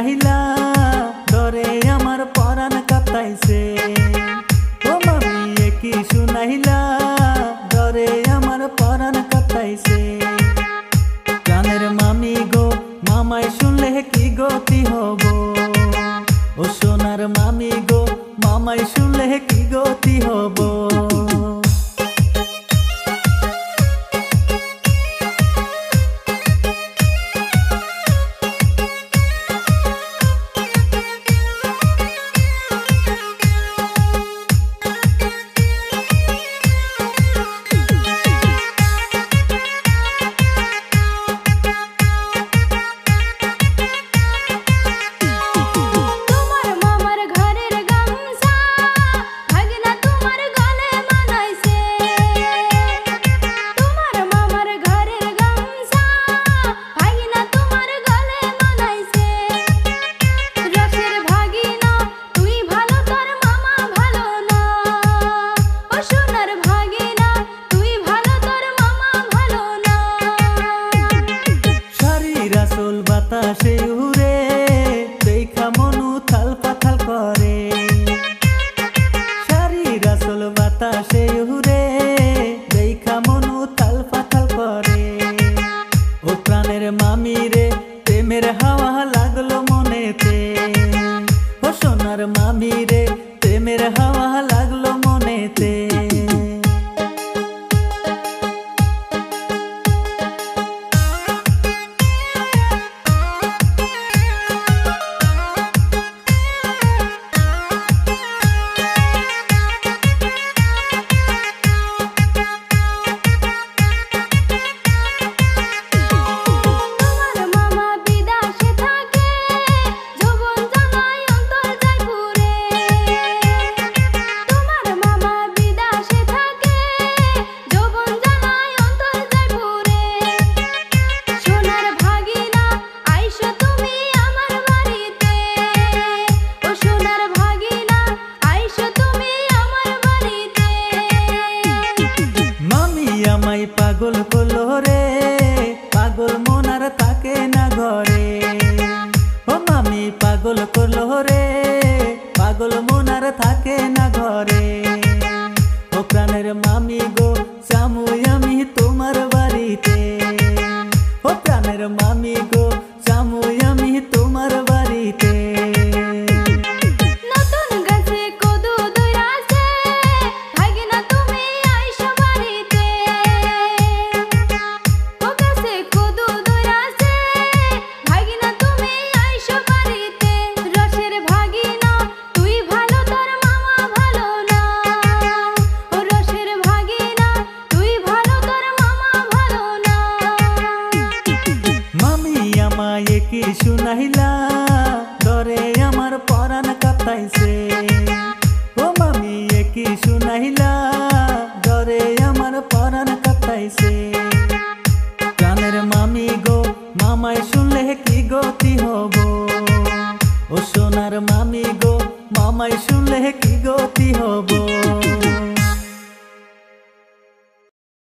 শুনাইলা ডরে আমার পরাণ কাঁপাইছে। ও মামি কি শুনাইলা ডরে আমার পরাণ কাঁপাইছে। প্রাণের মামি গো মামাই শুনলে কি গতি হব। ও সোনার মামি গো মামাই শুনলে কি গতি হব। বাতাসে উড়ে দেখা মনু থাল পাথাল করে। শাড়ির আসল বাতাসে উড়ে দেখা মনু থাল পাথাল করে। ও প্রাণের মামি রে প্রেমের হাওয়া লাগলো মনেতে। ও সোনার মামি রে প্রেমের হাওয়া লাগলো মনেতে। আমায় পাগল করলো রে পাগল মন আর থাকে না ঘরে। ও মামি পাগল করলো রে পাগল মন আর থাকে না ঘরে। ও প্রাণের মামি গো চামু আমি তোমার বাড়িতে। ও প্রাণের মামি গো চামু আমি তোমার বাড়িতে। কি শুনাইলা ডরে আমার পরাণ কাঁপাইছে। ও মামি কি শুনাইলা ডরে আমার পরাণ কাঁপাইছে। প্রাণের মামি গো মামাই শুনলে কি গতি হব। ও সোনার মামি গো মামাই শুনলে কি গতি হব।